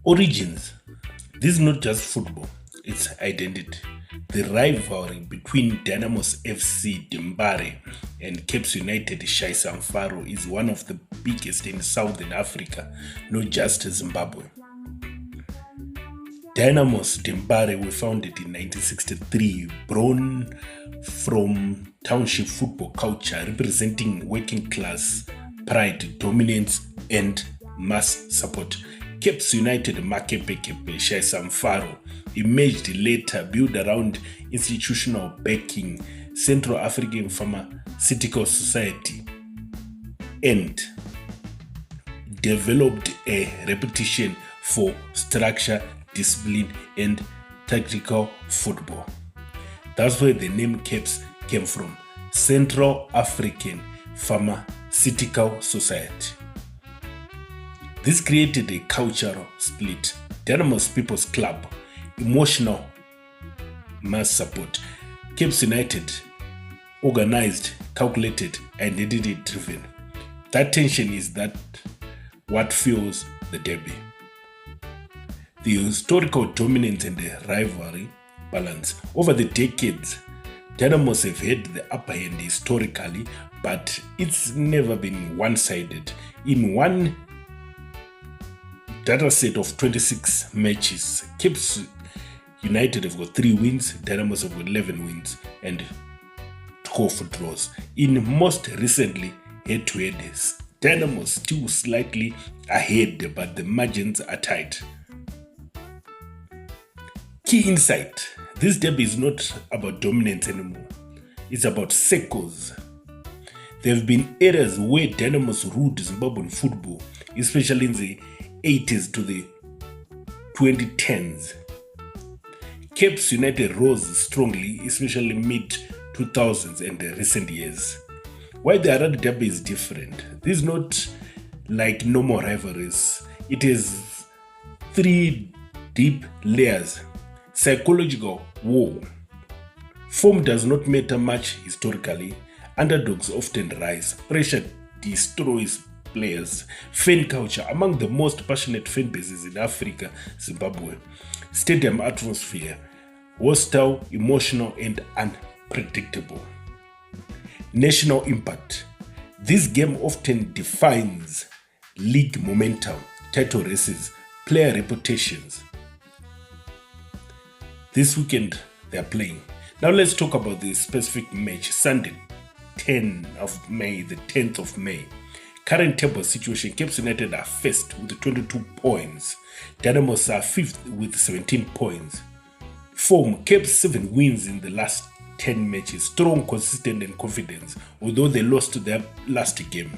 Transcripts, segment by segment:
Origins. This is not just football, it's identity. The rivalry between Dynamos FC DeMbare and Cape United Rufaro is one of the biggest in Southern Africa, not just Zimbabwe. Dynamos DeMbare were founded in 1963, born from township football culture, representing working class pride, dominance, and mass support. Cape United Makepekepe Rufaro emerged later, built around institutional backing, Central African Pharmaceutical Society, and developed a reputation for structure, discipline, and tactical football. That's where the name Capes came from, Central African Pharmaceutical Society. This created a cultural split. Dynamos People's Club, emotional mass support. Cape United, organized, calculated, identity driven. That tension is what fuels the derby. The historical dominance and the rivalry balance. Over the decades, Dynamos have had the upper hand historically, but it's never been one-sided. In one data set of 26 matches, Cape United have got 3 wins, Dynamos have got 11 wins, and 12 draws. In most recently head-to-head, Dynamos still slightly ahead, but the margins are tight. Key insight: this derby is not about dominance anymore. It's about circles. There have been eras where Dynamos ruled Zimbabwean football, especially in the 80s to the 2010s. Cape United rose strongly, especially mid-2000s and the recent years. While the Harare Derby is different, this is not like normal rivalries. It has 3 deep layers. Psychological war. Form does not matter much historically. Underdogs often rise. Pressure destroys players. Fan culture. Among the most passionate fan bases in Africa, Zimbabwe. Stadium atmosphere. Hostile, emotional, and unpredictable. National impact. This game often defines league momentum, title races, player reputations. This weekend they are playing. Now let's talk about the specific match. Sunday, 10th of May. Current table situation: Cape United are first with 22 points. Dynamos are 5th with 17 points. Form: Cape 7 wins in the last 10 matches. Strong, consistent, and confidence, although they lost their last game.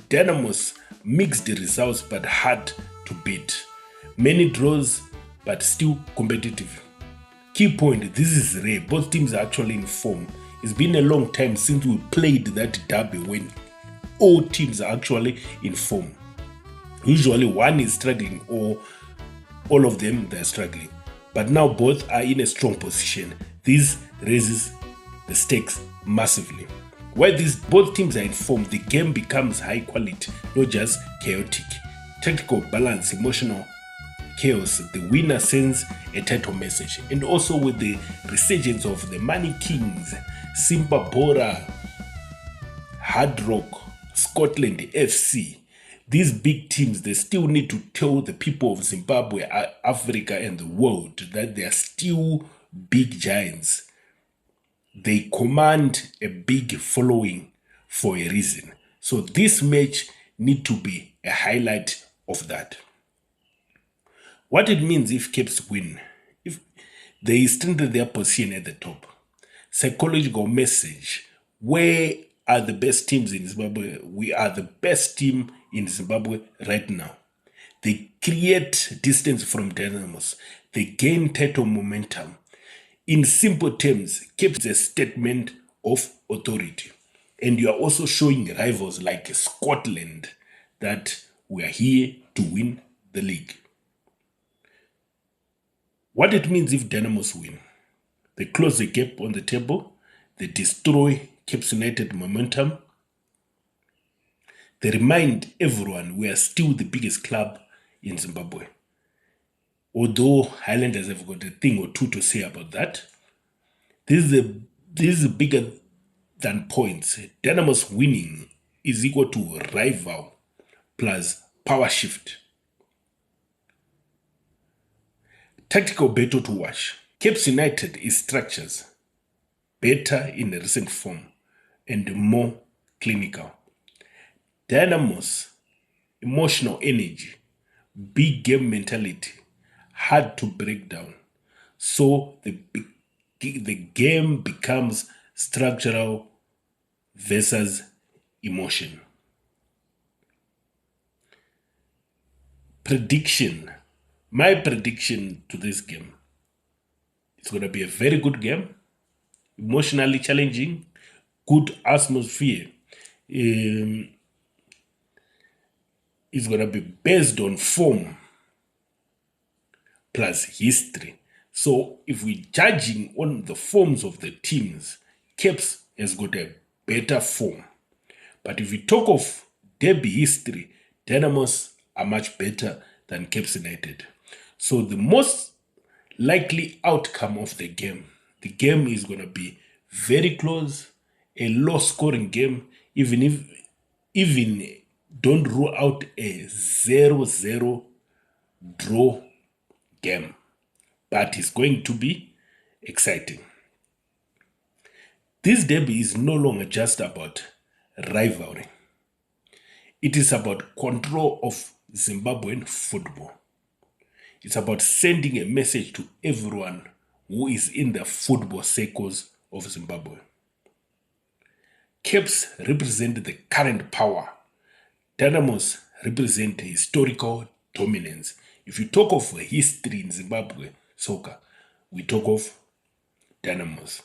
Dynamos mixed the results but hard to beat. Many draws but still competitive. Key point: this is rare. Both teams are actually in form. It's been a long time since we played that derby when all teams are actually in form. Usually one is struggling or all of them they're struggling. But now both are in a strong position. This raises the stakes massively. While both teams are in form, the game becomes high quality, not just chaotic. Tactical balance, emotional chaos. The winner sends a title message. And also with the resurgence of the Money Kings, Zimbabwe, Hard Rock, Scotland FC, these big teams, they still need to tell the people of Zimbabwe, Africa, and the world that they are still big giants. They command a big following for a reason. So this match need to be a highlight of that. What it means if Capes win, if they strengthen their position at the top. Psychological message: where are the best teams in Zimbabwe? We are the best team in Zimbabwe right now. They create distance from Dynamos. They gain title momentum. In simple terms, Cape is a statement of authority. And you are also showing rivals like Scotland that we are here to win the league. What it means if Dynamos win: they close the gap on the table, they destroy Cape United momentum, they remind everyone we are still the biggest club in Zimbabwe. although Highlanders have got a thing or two to say about that. This is bigger than points. Dynamos winning is equal to rival plus power shift. Tactical battle to watch. Cape United is structures, better in recent form and more clinical. Dynamos, emotional energy, big game mentality, hard to break down. So the game becomes structural versus emotion. Prediction. My prediction to this game. It's going to be a very good game, emotionally challenging, good atmosphere. It's going to be based on form plus history. So if we're judging on the forms of the teams, Caps has got a better form. But if we talk of derby history, Dynamos are much better than Cape United. So the most likely outcome of the game is going to be very close, a low-scoring game, even don't rule out a 0-0 draw game. But it's going to be exciting. This derby is no longer just about rivalry. It is about control of Zimbabwean football. It's about sending a message to everyone who is in the football circles of Zimbabwe. Caps represent the current power. Dynamos represent historical dominance. If you talk of history in Zimbabwe soccer, we talk of Dynamos.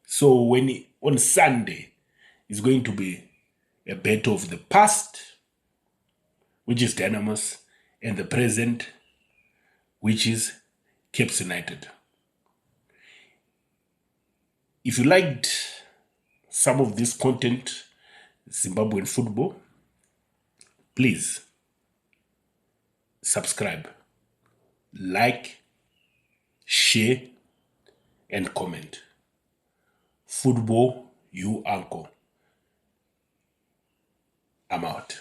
So on Sunday, it's going to be a battle of the past, which is Dynamos, and the present, which is Cape United. If you liked some of this content, Zimbabwean football, please subscribe, like, share, and comment. Football, you uncle. I'm out.